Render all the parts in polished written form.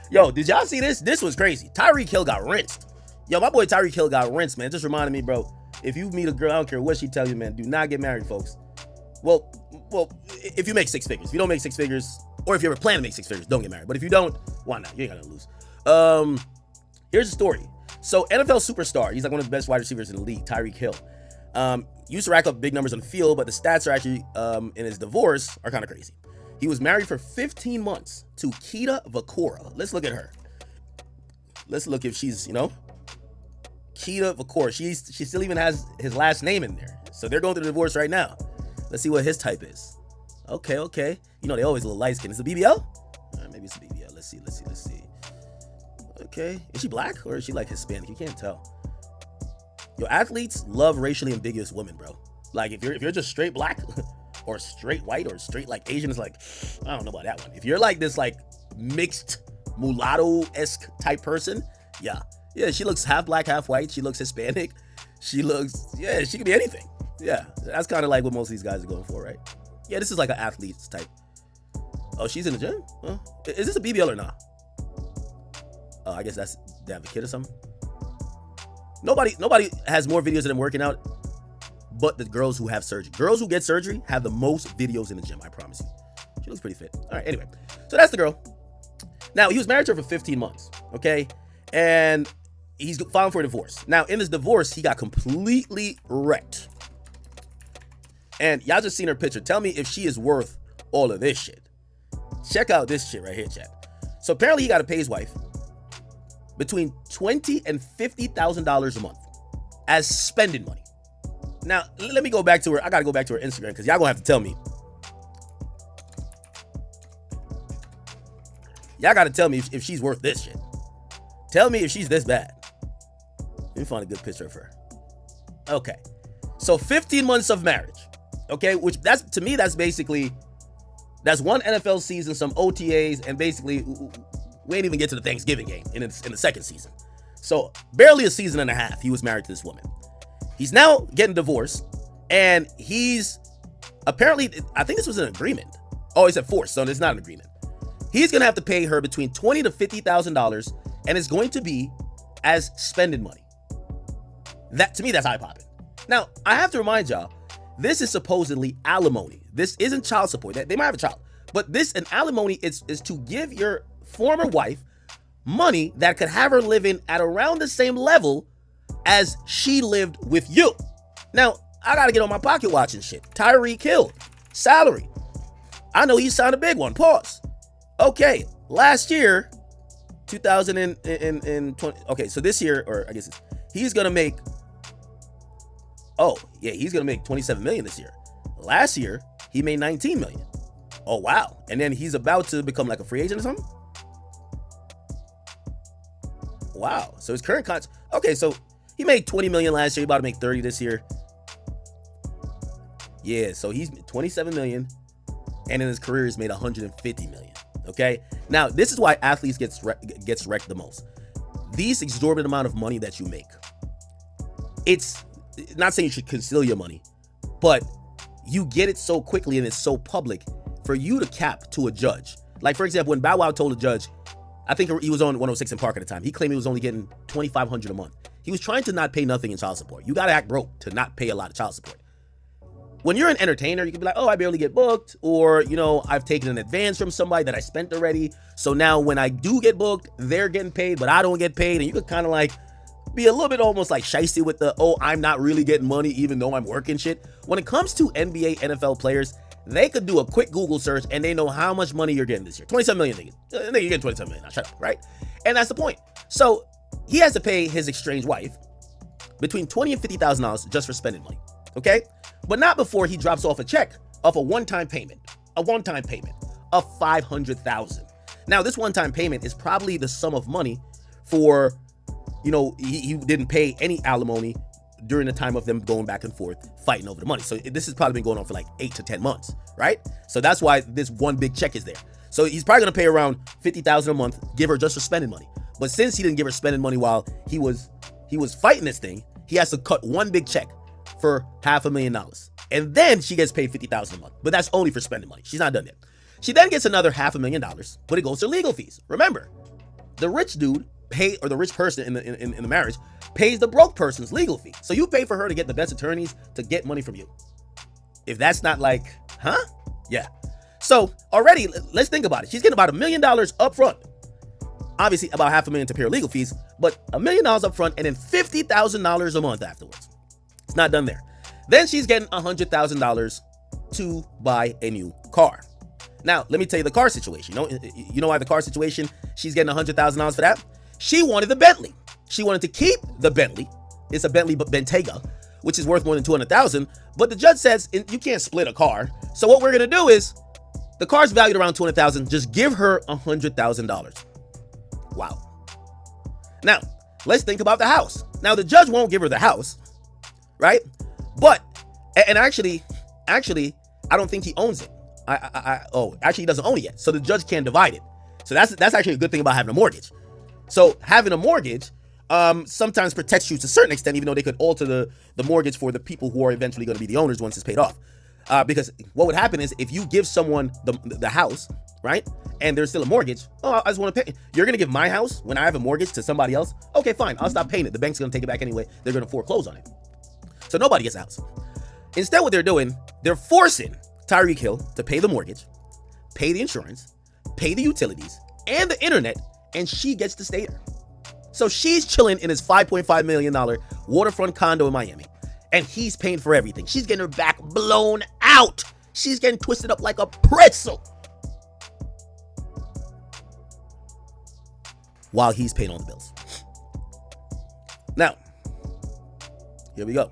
Yo, did y'all see this? This was crazy. Tyreek Hill got rinsed. Yo, my boy Tyreek Hill got rinsed, man. Just reminded me, bro. If you meet a girl, I don't care what she tell you, man. Do not get married, folks. Well, if you make six figures. If you don't make six figures, or if you ever plan to make six figures, don't get married. But if you don't, why not? You ain't gonna lose. Here's the story. So NFL superstar, he's like one of the best wide receivers in the league, Tyreek Hill. Used to rack up big numbers on the field, but the stats are actually in his divorce are kind of crazy. He was married for 15 months to Kita Vakora. Let's look at her. Let's look if she's, Kita Vakora. She still even has his last name in there. So they're going through the divorce right now. Let's see what his type is. Okay. They always a little light skin. Is it BBL? Maybe it's a BBL. Let's see. Okay. Is she black or is she like Hispanic? You can't tell. Athletes love racially ambiguous women, bro. Like if you're just straight black or straight white or straight like Asian, it's like, I don't know about that one. If you're like this like mixed mulatto-esque type person, yeah, she looks half black, half white. She looks Hispanic. She could be anything. Yeah, that's kind of like what most of these guys are going for, right? Yeah, this is like an athlete's type. Oh, she's in the gym? Huh? Is this a BBL or not? Oh, I guess they have a kid or something. Nobody has more videos of them working out but the girls who have surgery. Girls who get surgery have the most videos in the gym, I promise you. She looks pretty fit. All right, anyway. So that's the girl. Now, he was married to her for 15 months, okay? And he's filing for a divorce. Now, in this divorce, he got completely wrecked. And y'all just seen her picture. Tell me if she is worth all of this shit. Check out this shit right here, chat. So apparently he got to pay his wife between $20,000 and $50,000 a month as spending money. Now, let me go back to her. I got to go back to her Instagram because y'all going to have to tell me. Y'all got to tell me if she's worth this shit. Tell me if she's this bad. Let me find a good picture of her. Okay. So 15 months of marriage. Okay, which to me, that's one NFL season, some OTAs, and basically we ain't even get to the Thanksgiving game in the second season. So barely a season and a half he was married to this woman. He's now getting divorced, and he's apparently, I think this was an agreement. Oh, it's a force, so it's not an agreement. He's gonna have to pay her between $20,000 to $50,000, and it's going to be as spending money. That to me, that's eye popping. Now, I have to remind y'all, this is supposedly alimony. This isn't child support. They might have a child, but an alimony is to give your former wife money that could have her living at around the same level as she lived with you. Now, I gotta get on my pocket watching shit. Tyreek Hill, salary. I know he signed a big one. Pause. Okay, last year, 2020. Okay, so this year, or I guess he's gonna make. Oh yeah, he's gonna make $27 million this year. Last year, he made $19 million. Oh wow! And then he's about to become like a free agent or something. Wow. So his current contract. Okay, so he made $20 million last year. He's about to make $30 this year. Yeah, so he's $27 million, and in his career, he's made $150 million. Okay. Now, this is why athletes gets wrecked the most. These exorbitant amount of money that you make. It's not saying you should conceal your money, but you get it so quickly and it's so public for you to cap to a judge. Like, for example, when Bow Wow told a judge, I think he was on 106 in Park at the time, he claimed he was only getting $2,500 a month. He was trying to not pay nothing in child support. You got to act broke to not pay a lot of child support. When you're an entertainer, you can be like, oh, I barely get booked, or, I've taken an advance from somebody that I spent already. So now when I do get booked, they're getting paid, but I don't get paid. And you could kind of like be a little bit almost like shysty with the, oh, I'm not really getting money even though I'm working shit. When it comes to NBA, NFL players, they could do a quick Google search and they know how much money you're getting this year. 27 million niggas. Nigga, you're getting 27 million now. Shut up, right? And that's the point. So he has to pay his estranged wife between $20,000 and $50,000 just for spending money. Okay? But not before he drops off a check of a one-time payment of $500,000. Now, this one-time payment is probably the sum of money for, he didn't pay any alimony during the time of them going back and forth fighting over the money. So this has probably been going on for like 8 to 10 months, right? So that's why this one big check is there. So he's probably going to pay around $50,000 a month, give her just for spending money. But since he didn't give her spending money while he was fighting this thing, he has to cut one big check for $500,000. And then she gets paid $50,000 a month. But that's only for spending money. She's not done yet. She then gets another $500,000, but it goes to legal fees. Remember, the rich dude or the rich person in the marriage pays the broke person's legal fee. So you pay for her to get the best attorneys to get money from you. If that's not like, huh? Yeah. So already, let's think about it. She's getting about $1 million up front. Obviously, about $500,000 to pay her legal fees, but $1 million up front and then $50,000 a month afterwards. It's not done there. Then she's getting $100,000 to buy a new car. Now, let me tell you the car situation. You know why the car situation? She's getting $100,000 for that. She wanted the Bentley. She wanted to keep the Bentley. It's a Bentley Bentayga, which is worth more than $200,000. But the judge says you can't split a car. So what we're gonna do is, the car's valued around $200,000. Just give her $100,000. Wow. Now, let's think about the house. Now, the judge won't give her the house, right? But, and actually, I don't think he owns it. Actually, he doesn't own it yet. So the judge can't divide it. So that's actually a good thing about having a mortgage. So having a mortgage sometimes protects you to a certain extent, even though they could alter the mortgage for the people who are eventually going to be the owners once it's paid off. Because what would happen is if you give someone the house, right, and there's still a mortgage, I just want to pay. You're going to give my house when I have a mortgage to somebody else? Okay, fine. I'll stop paying it. The bank's going to take it back anyway. They're going to foreclose on it. So nobody gets a house. Instead, what they're doing, they're forcing Tyreek Hill to pay the mortgage, pay the insurance, pay the utilities, and the internet, and she gets to stay there. So she's chilling in his $5.5 million waterfront condo in Miami, and he's paying for everything. She's getting her back blown out. She's getting twisted up like a pretzel, while he's paying all the bills. Now, here we go.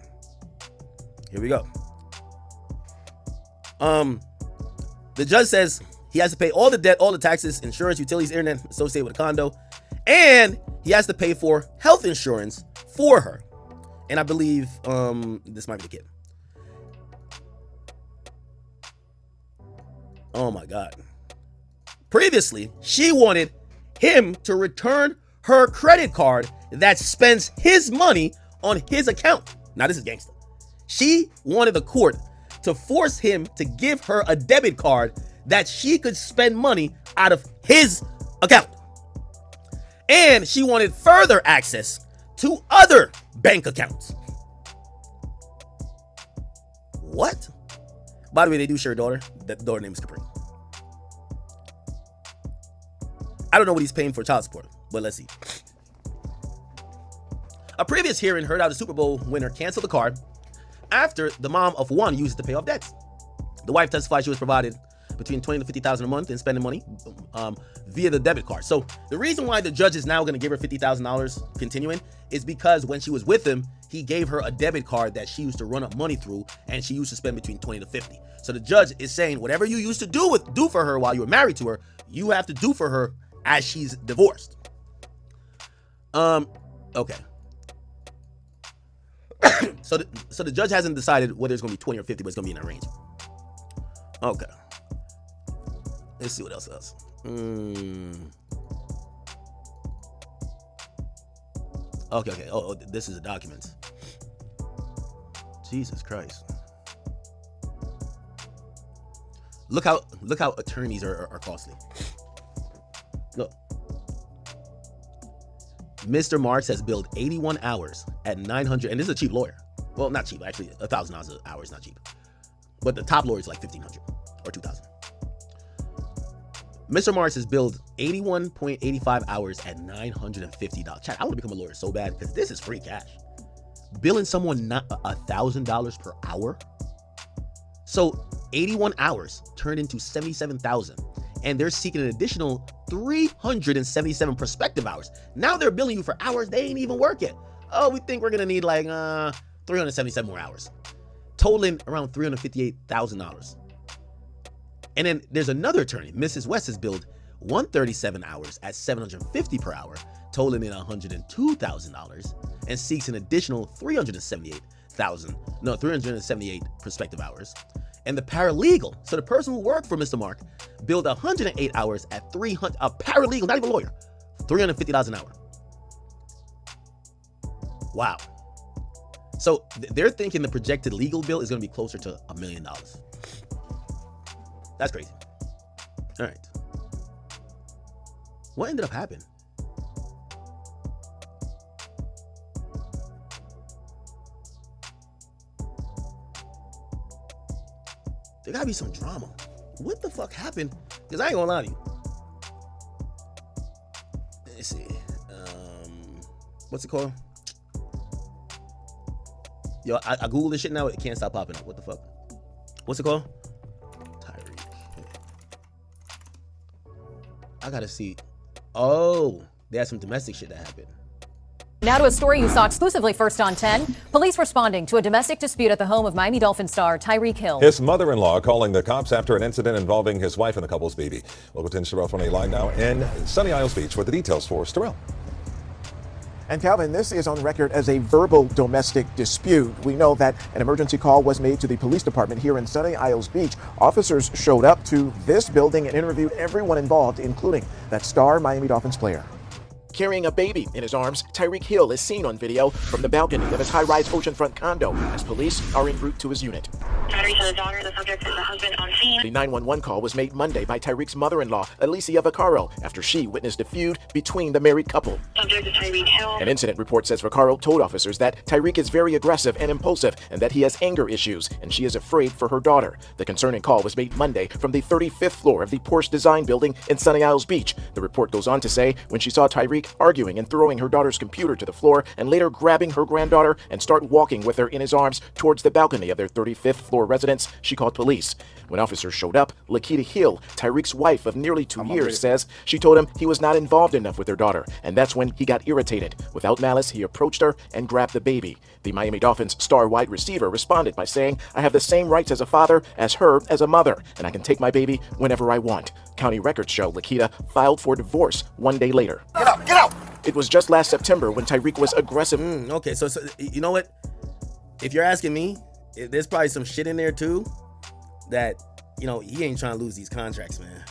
The judge says he has to pay all the debt, all the taxes, insurance, utilities, internet associated with the condo, and he has to pay for health insurance for her. And I believe this might be the kid. Oh my God. Previously, she wanted him to return her credit card that spends his money on his account. Now this is gangster. She wanted the court to force him to give her a debit card that she could spend money out of his account. And she wanted further access to other bank accounts. What? By the way, they do share a daughter. That daughter name is Capri. I don't know what he's paying for child support, but let's see. A previous hearing heard how the Super Bowl winner canceled the card after the mom of one used it to pay off debts. The wife testified she was provided between $20,000 to $50,000 a month in spending money via the debit card. So the reason why the judge is now going to give her $50,000 continuing is because when she was with him, he gave her a debit card that she used to run up money through, and she used to spend between $20,000 to $50,000. So the judge is saying whatever you used to do for her while you were married to her, you have to do for her as she's divorced. Okay. So the judge hasn't decided whether it's going to be 20 or 50, but it's going to be in that range. Okay. Let's see what else is. Okay. Oh, this is the documents. Jesus Christ. Look how attorneys are costly. Look. Mr. Marks has billed 81 hours at $900, and this is a cheap lawyer. Well, not cheap, actually. $1,000 an hour is not cheap. But the top lawyer is like $1,500 or $2,000. Mr. Marks has billed 81.85 hours at $950. Chat, I want to become a lawyer so bad because this is free cash. Billing someone not $1,000 per hour. So 81 hours turned into 77,000, and they're seeking an additional 377 prospective hours. Now they're billing you for hours they ain't even work yet. Oh, we think we're gonna need like 377 more hours, totaling around $358,000. And then there's another attorney, Mrs. West, has billed 137 hours at $750 per hour, totaling in $102,000, and seeks an additional 378 prospective hours. And the paralegal, so the person who worked for Mr. Mark, billed 108 hours at $300, a paralegal, not even a lawyer, $350 an hour. Wow. So they're thinking the projected legal bill is going to be closer to $1 million. That's crazy. All right. What ended up happening? There gotta be some drama. What the fuck happened? Because I ain't gonna lie to you. Let's see. What's it called? Yo, I Googled this shit now. It can't stop popping up. What the fuck? What's it called? Tyreek. I gotta see. Oh, they had some domestic shit that happened. Now to a story you saw exclusively first on 10. Police responding to a domestic dispute at the home of Miami Dolphin star Tyreek Hill. His mother-in-law calling the cops after an incident involving his wife and the couple's baby. Local 10 Sterrell 28 live now in Sunny Isles Beach with the details for Sterrell. And Calvin, this is on record as a verbal domestic dispute. We know that an emergency call was made to the police department here in Sunny Isles Beach. Officers showed up to this building and interviewed everyone involved, including that star Miami Dolphins player. Carrying a baby in his arms, Tyreek Hill is seen on video from the balcony of his high-rise oceanfront condo as police are en route to his unit. Battery to the daughter, the subject is the husband on scene. The 911 call was made Monday by Tyreek's mother-in-law, Alicia Vaccaro, after she witnessed a feud between the married couple. Subject is Tyreek Hill. An incident report says Vaccaro told officers that Tyreek is very aggressive and impulsive and that he has anger issues, and she is afraid for her daughter. The concerning call was made Monday from the 35th floor of the Porsche Design building in Sunny Isles Beach. The report goes on to say when she saw Tyreek arguing and throwing her daughter's computer to the floor and later grabbing her granddaughter and start walking with her in his arms towards the balcony of their 35th floor residence, she called police. When officers showed up, Akademiks Hill, Tyreek's wife of nearly 2 years, says she told him he was not involved enough with their daughter, and that's when he got irritated. Without malice, he approached her and grabbed the baby. The Miami Dolphins star wide receiver responded by saying, "I have the same rights as a father as her as a mother, and I can take my baby whenever I want." County records show Lakita filed for divorce 1 day later. Get out! Get out! It was just last September when Tyreek was aggressive. Okay, so you know what? If you're asking me, there's probably some shit in there too that, you know, he ain't trying to lose these contracts, man.